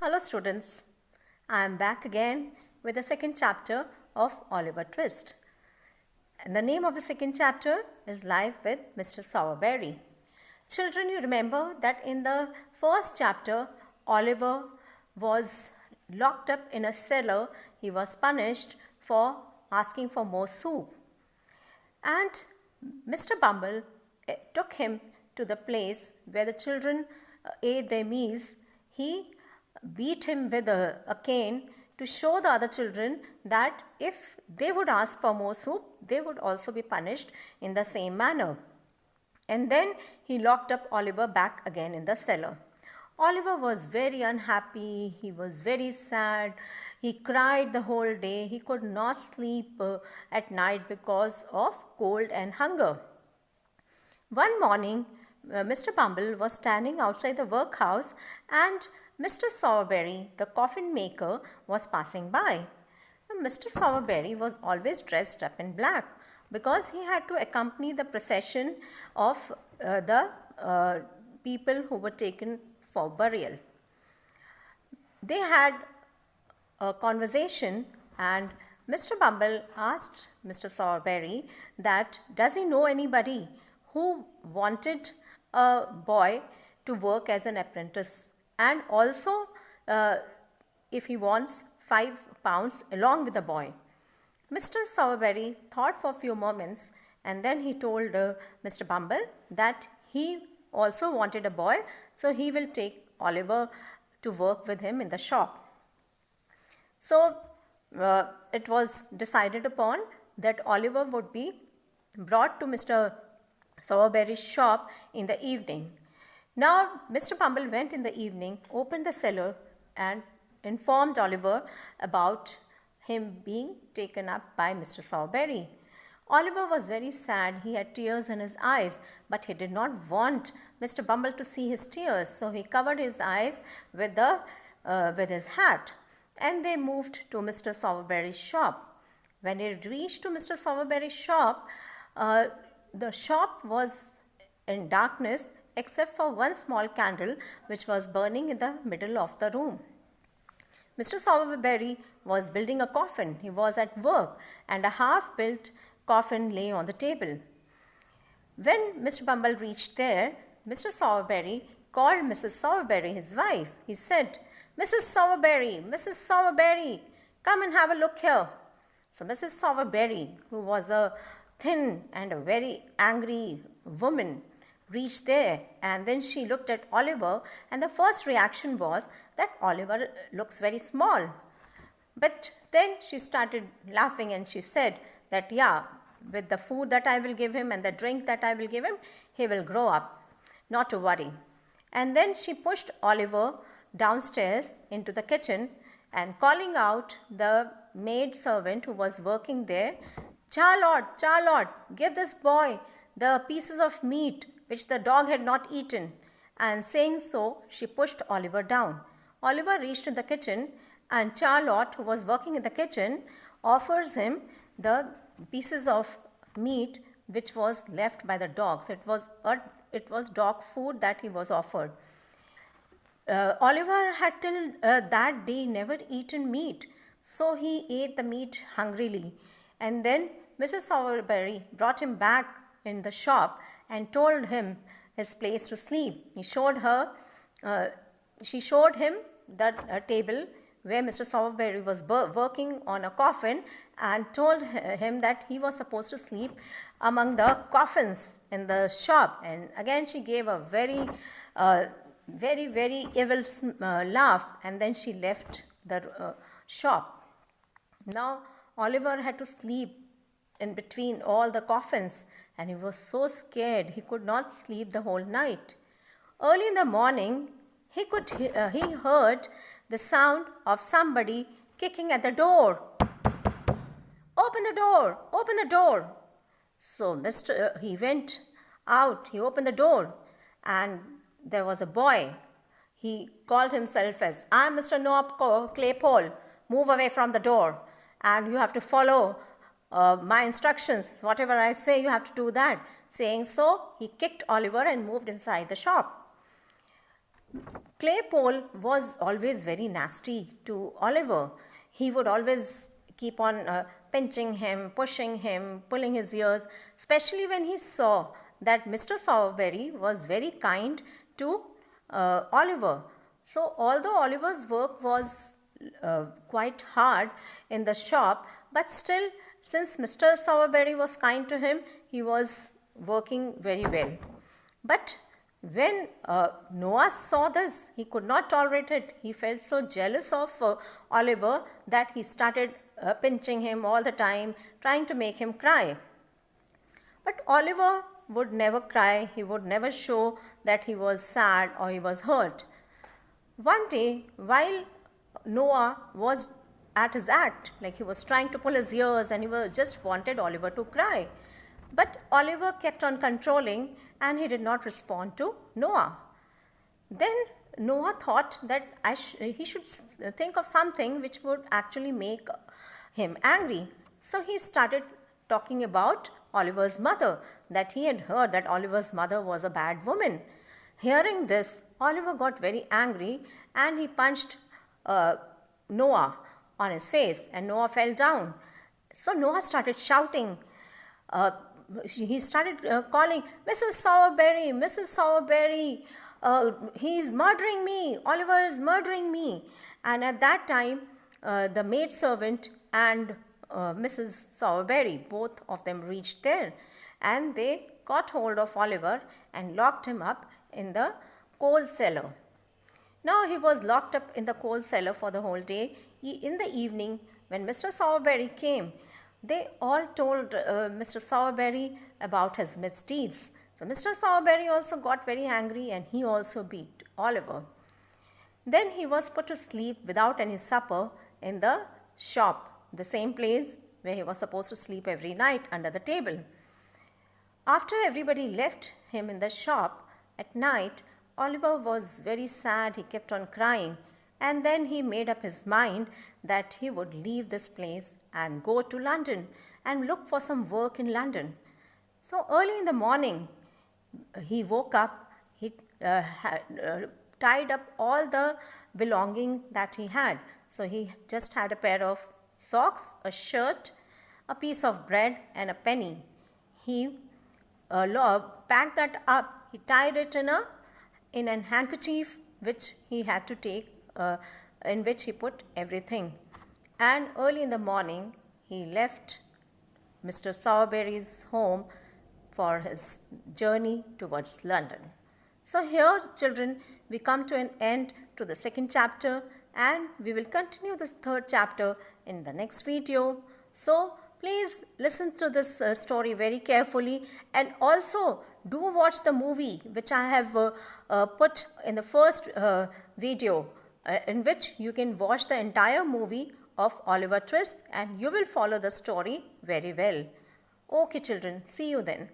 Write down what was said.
Hello students, I am back again with the second chapter of Oliver Twist. And the name of the second chapter is Life with Mr. Sowerberry. Children, you remember that in the first chapter, Oliver was locked up in a cellar. He was punished for asking for more soup. And Mr. Bumble took him to the place where the children ate their meals. He beat him with a cane to show the other children that if they would ask for more soup, they would also be punished in the same manner. And then he locked up Oliver back again in the cellar. Oliver was very unhappy. He was very sad. He cried the whole day. He could not sleep at night because of cold and hunger. One morning, Mr. Bumble was standing outside the workhouse and Mr. Sowerberry, the coffin maker, was passing by. Mr. Sowerberry was always dressed up in black because he had to accompany the procession of the people who were taken for burial. They had a conversation and Mr. Bumble asked Mr. Sowerberry that does he know anybody who wanted a boy to work as an apprentice, and also if he wants 5 pounds along with the boy. Mr. Sowerberry thought for a few moments and then he told Mr. Bumble that he also wanted a boy, so he will take Oliver to work with him in the shop. So it was decided upon that Oliver would be brought to Mr. Sowerberry's shop in the evening. Now, Mr. Bumble went in the evening, opened the cellar and informed Oliver about him being taken up by Mr. Sowerberry. Oliver was very sad. He had tears in his eyes, but he did not want Mr. Bumble to see his tears, so he covered his eyes with his hat. And they moved to Mr. Sowerberry's shop. When they reached to Mr. Sowerberry's shop, the shop was in darkness except for one small candle which was burning in the middle of the room. Mr. Sowerberry was building a coffin. He was at work and a half-built coffin lay on the table. When Mr. Bumble reached there, Mr. Sowerberry called Mrs. Sowerberry, his wife. He said, Mrs. Sowerberry, come and have a look here. So Mrs. Sowerberry, who was a thin and a very angry woman, reached there, and then she looked at Oliver, and the first reaction was that Oliver looks very small. But then she started laughing and she said that with the food that I will give him and the drink that I will give him, he will grow up, not to worry. And then she pushed Oliver downstairs into the kitchen and calling out the maid servant who was working there, Charlotte, give this boy the pieces of meat which the dog had not eaten. And saying so, she pushed Oliver down. Oliver reached in the kitchen and Charlotte, who was working in the kitchen, offers him the pieces of meat which was left by the dog. So it was dog food that he was offered. Oliver had till that day never eaten meat, so he ate the meat hungrily. And then Mrs. Sowerberry brought him back in the shop and told him his place to sleep. She showed him that table where Mr. Sowerberry was working on a coffin and told him that he was supposed to sleep among the coffins in the shop. And again she gave a very evil laugh, and then she left the shop. Now Oliver had to sleep in between all the coffins, and he was so scared he could not sleep the whole night. Early in the morning, he heard the sound of somebody kicking at the door. Open the door. So he went out, he opened the door, and there was a boy. He called himself as, I'm Mr. Noah Claypole, move away from the door, and you have to follow my instructions. Whatever I say, you have to do that. Saying so, he kicked Oliver and moved inside the shop. Claypole was always very nasty to Oliver. He would always keep on pinching him, pushing him, pulling his ears, especially when he saw that Mr. Sowerberry was very kind to Oliver. So, although Oliver's work was quite hard in the shop, but still, since Mr. Sowerberry was kind to him, he was working very well. But when Noah saw this, he could not tolerate it. He felt so jealous of Oliver that he started pinching him all the time, trying to make him cry. But Oliver would never cry. He would never show that he was sad or he was hurt. One day, while Noah was at his act, like he was trying to pull his ears and he just wanted Oliver to cry. But Oliver kept on controlling and he did not respond to Noah. Then Noah thought that he should think of something which would actually make him angry. So he started talking about Oliver's mother, that he had heard that Oliver's mother was a bad woman. Hearing this, Oliver got very angry and he punched Noah on his face and Noah fell down. So Noah started shouting. He started calling, Mrs. Sowerberry, Mrs. Sowerberry, he's murdering me, Oliver is murdering me. And at that time, the maidservant and Mrs. Sowerberry, both of them reached there and they got hold of Oliver and locked him up in the coal cellar. Now he was locked up in the coal cellar for the whole day. In the evening, when Mr. Sowerberry came, they all told Mr. Sowerberry about his misdeeds. So Mr. Sowerberry also got very angry and he also beat Oliver. Then he was put to sleep without any supper in the shop, the same place where he was supposed to sleep every night under the table. After everybody left him in the shop at night, Oliver was very sad. He kept on crying. And then he made up his mind that he would leave this place and go to London and look for some work in London. So early in the morning, he woke up, he tied up all the belonging that he had. So he just had a pair of socks, a shirt, a piece of bread and a penny. He packed that up, he tied it in a handkerchief which he had to take, in which he put everything. And early in the morning, he left Mr. Sowerberry's home for his journey towards London. So here, children, we come to an end to the second chapter and we will continue this third chapter in the next video. So please listen to this story very carefully and also do watch the movie which I have put in the first video, in which you can watch the entire movie of Oliver Twist and you will follow the story very well. Okay children, see you then.